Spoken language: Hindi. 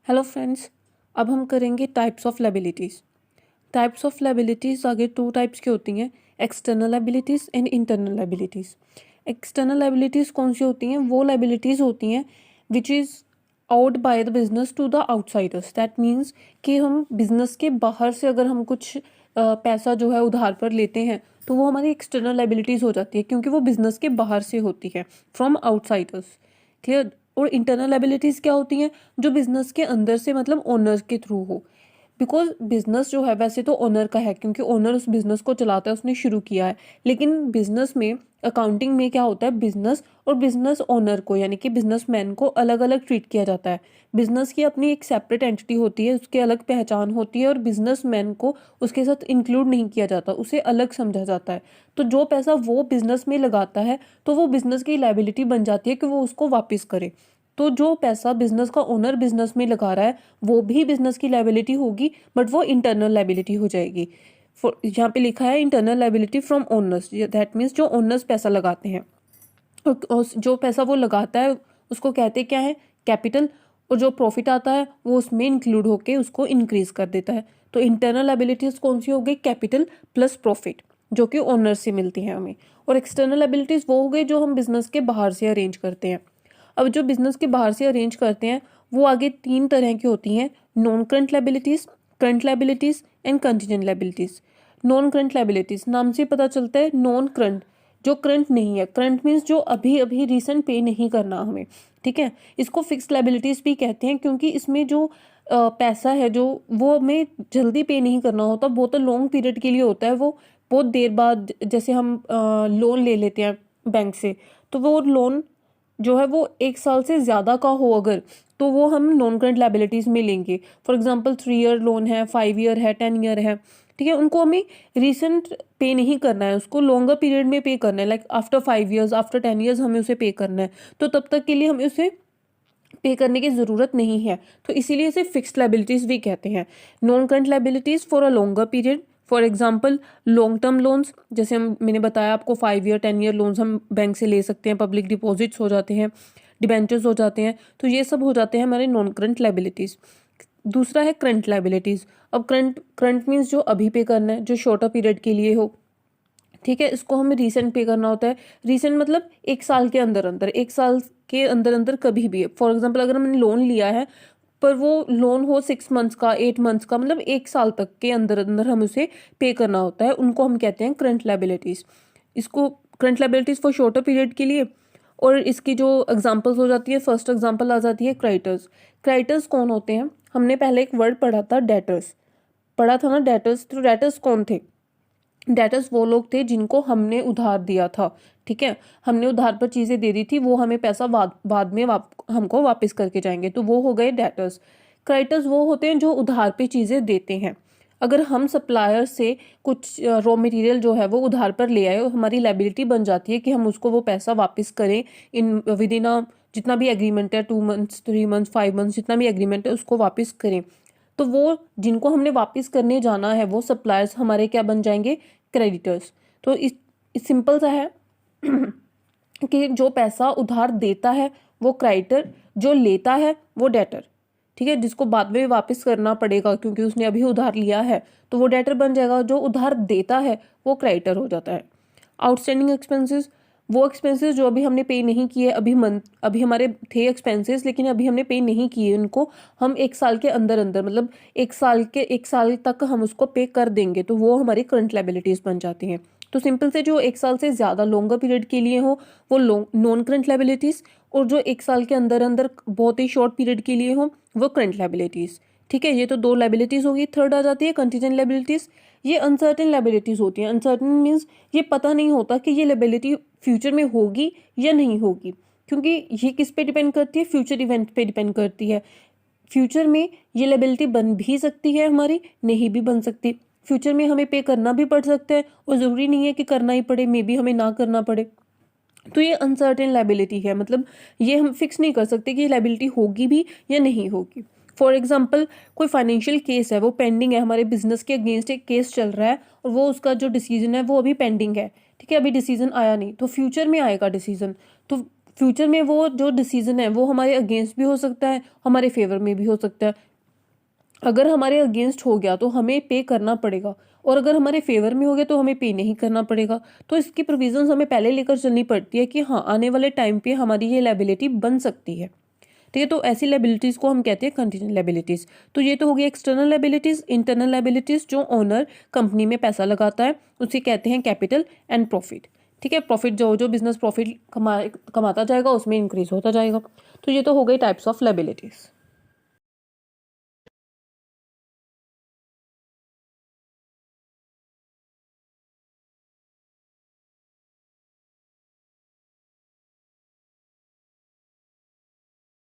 हेलो फ्रेंड्स, अब हम करेंगे types of liabilities. Types of liabilities आगे टू टाइप्स की होती हैं, external liabilities and internal liabilities. External liabilities कौन सी होती हैं? वो लायबिलिटीज़ होती हैं which is out by the business to the outsiders. That means कि हम बिजनेस के बाहर से अगर हम कुछ पैसा जो है उधार पर लेते हैं तो वो हमारी एक्सटर्नल लायबिलिटीज़ हो जाती है, क्योंकि वो बिजनेस के बाहर से होती है, फ्रॉम आउटसाइडर्स। क्लियर? और इंटरनल लायबिलिटीज़ क्या होती हैं? जो बिजनेस के अंदर से, मतलब ओनर के थ्रू हो। बिकॉज बिजनेस जो है वैसे तो ओनर का है, क्योंकि ओनर उस बिजनेस को चलाता है, उसने शुरू किया है। लेकिन बिजनेस में, अकाउंटिंग में क्या होता है, बिजनेस और बिजनेस ओनर को, यानी कि बिजनेसमैन को अलग अलग ट्रीट किया जाता है। बिजनेस की अपनी एक सेपरेट एंटिटी होती है, उसकी अलग पहचान होती है, और बिजनेसमैन को उसके साथ इंक्लूड नहीं किया जाता, उसे अलग समझा जाता है। तो जो पैसा वो बिजनेस में लगाता है तो वो बिजनेस की लायबिलिटी बन जाती है कि वो उसको वापस करे। तो जो पैसा बिजनेस का ओनर बिजनेस में लगा रहा है वो भी बिजनेस की लायबिलिटी होगी, बट वो इंटरनल लायबिलिटी हो जाएगी। यहाँ पे लिखा है internal liability from owners, that means जो ओनर्स पैसा लगाते हैं। और जो पैसा वो लगाता है उसको कहते क्या है? कैपिटल। और जो प्रॉफिट आता है वो उसमें इंक्लूड होके उसको इंक्रीज कर देता है। तो इंटरनल लायबिलिटीज कौन सी हो गई? कैपिटल प्लस प्रॉफिट, जो कि ओनर से मिलती है हमें। और एक्सटर्नल लायबिलिटीज वो हो गई जो हम बिजनेस के बाहर से अरेंज करते हैं। अब जो बिजनेस के बाहर से अरेंज करते हैं वो आगे तीन तरह की होती हैं: non current liabilities, current liabilities and contingent liabilities. Non current liabilities नाम से पता चलता है, नॉन करंट जो करंट नहीं है। करंट मीन्स जो अभी अभी रिसेंट पे नहीं करना हमें, ठीक है। इसको फिक्स्ड लायबिलिटीज भी कहते हैं, क्योंकि इसमें जो पैसा है जो वो हमें जल्दी पे नहीं करना होता, बहुत लॉन्ग पीरियड के लिए होता है। वो बहुत देर बाद, जैसे हम लोन ले लेते हैं बैंक से, तो वो लोन जो है वो 1 साल से ज़्यादा का हो अगर, तो वो हम नॉन करंट लायबिलिटीज़ में लेंगे। फॉर एग्जांपल 3 ईयर लोन है, 5 ईयर है, 10 ईयर है, ठीक है। उनको हमें रिसेंट पे नहीं करना है, उसको लॉन्गर पीरियड में पे करना है, like after 5 years, after 10 years हमें उसे पे करना है। तो तब तक के लिए हमें उसे पे करने की ज़रूरत नहीं है, तो इसीलिए इसे फिक्स्ड लायबिलिटीज़ भी कहते हैं। Non current liabilities for a longer period, for example long term loans, जैसे मैंने बताया आपको 5 ईयर 10 ईयर लोन्स हम बैंक से ले सकते हैं, पब्लिक डिपॉजिट्स हो जाते हैं, डिबेंचर्स हो जाते हैं, तो ये सब हो जाते हैं हमारे नॉन करंट लायबिलिटीज़। दूसरा है करंट लायबिलिटीज़। अब करंट करंट मीन्स जो अभी पे करना है, जो शॉर्टर पीरियड के लिए हो, ठीक है। इसको हमें रीसेंट पे करना होता है। रीसेंट मतलब 1 साल के अंदर अंदर, 1 साल के अंदर अंदर कभी भी। फॉर एग्जाम्पल अगर हमने लोन लिया है पर वो लोन हो 6 मंथ्स का, 8 मंथ्स का, मतलब 1 साल तक के अंदर अंदर हम उसे पे करना होता है, उनको हम कहते हैं करंट लायबिलिटीज़। इसको current liabilities for shorter period के लिए। और इसकी जो एग्जांपल्स हो जाती है, फर्स्ट एग्जांपल आ जाती है क्रेडिटर्स। क्रेडिटर्स कौन होते हैं? हमने पहले एक वर्ड पढ़ा था, डेटर्स, पढ़ा था ना, डेटर्स। तो डेटर्स कौन थे? डेटर्स वो लोग थे जिनको हमने उधार दिया था, ठीक है। हमने उधार पर चीज़ें दे दी थी, वो हमें पैसा बाद में हमको वापस करके जाएंगे, तो वो हो गए डेटर्स। क्रेडिटर्स वो होते हैं जो उधार पे चीज़ें देते हैं। अगर हम सप्लायर से कुछ रॉ मटेरियल जो है वो उधार पर ले आए, हमारी लायबिलिटी बन जाती है कि हम उसको वो पैसा वापस करें इन विद इन अ, जितना भी एग्रीमेंट है, 2 मंथ्स, 3 मंथ्स, 5 मंथ्स, जितना भी एग्रीमेंट है उसको वापस करें। तो वो जिनको हमने वापस करने जाना है वो सप्लायर्स हमारे क्या बन जाएंगे? क्रेडिटर्स। तो इस सिंपल सा है कि जो पैसा उधार देता है वो क्रेडिटर, जो लेता है वो डेटर, ठीक है। जिसको बाद में वापस करना पड़ेगा क्योंकि उसने अभी उधार लिया है, तो वो डेटर बन जाएगा। जो उधार देता है वो क्रेडिटर हो जाता है। आउटस्टैंडिंग एक्सपेंसेस, वो एक्सपेंसेस जो अभी हमने पे नहीं किए, अभी हमारे थे एक्सपेंसेस लेकिन अभी हमने पे नहीं किए, उनको हम 1 साल के अंदर अंदर, मतलब 1 साल तक हम उसको पे कर देंगे, तो वो हमारी करंट लायबिलिटीज बन जाती हैं। तो सिंपल से जो 1 साल से ज़्यादा लॉन्गर पीरियड के लिए हो वो नॉन करंट लायबिलिटीज़, और जो 1 साल के अंदर अंदर बहुत ही शॉर्ट पीरियड के लिए हो वो करंट लायबिलिटीज़, ठीक है। ये तो 2 लायबिलिटीज़ होगी। थर्ड आ जाती है कंटीजेंट लायबिलिटीज़। ये अनसर्टेन लायबिलिटीज़ होती हैं। अनसर्टेन मीन्स ये पता नहीं होता कि ये लायबिलिटी फ्यूचर में होगी या नहीं होगी, क्योंकि ये किस पे डिपेंड करती है? फ्यूचर इवेंट पे डिपेंड करती है। फ्यूचर में ये लायबिलिटी बन भी सकती है हमारी, नहीं भी बन सकती। फ्यूचर में हमें पे करना भी पड़ सकता है, और ज़रूरी नहीं है कि करना ही पड़े, मे बी हमें ना करना पड़े। तो ये अनसर्टेन लायबिलिटी है, मतलब ये हम फिक्स नहीं कर सकते कि ये लायबिलिटी होगी भी या नहीं होगी। फॉर एग्जाम्पल कोई फाइनेंशियल केस है, वो पेंडिंग है, हमारे बिजनेस के अगेंस्ट एक केस चल रहा है और वो उसका जो डिसीजन है वो अभी पेंडिंग है, ठीक है, अभी डिसीजन आया नहीं, तो फ्यूचर में आएगा डिसीजन। तो फ्यूचर में वो जो डिसीजन है वो हमारे अगेंस्ट भी हो सकता है, हमारे फेवर में भी हो सकता है। अगर हमारे अगेंस्ट हो गया तो हमें पे करना पड़ेगा, और अगर हमारे फेवर में हो गया तो हमें पे नहीं करना पड़ेगा। तो इसकी प्रोविजंस हमें पहले लेकर चलनी पड़ती है कि हाँ, आने वाले टाइम पे हमारी ये लायबिलिटी बन सकती है। ठीक है, तो ऐसी लायबिलिटीज को हम कहते हैं कंटीजेंट लायबिलिटीज। तो ये तो हो गई एक्सटर्नल लायबिलिटीज। इंटरनल लायबिलिटीज, जो ओनर कंपनी में पैसा लगाता है उसे कहते हैं कैपिटल एंड प्रॉफिट। ठीक है, प्रॉफिट जो जो बिजनेस प्रॉफिट कमाता जाएगा उसमें इंक्रीज होता जाएगा। तो ये तो हो गई टाइप्स ऑफ लायबिलिटीज।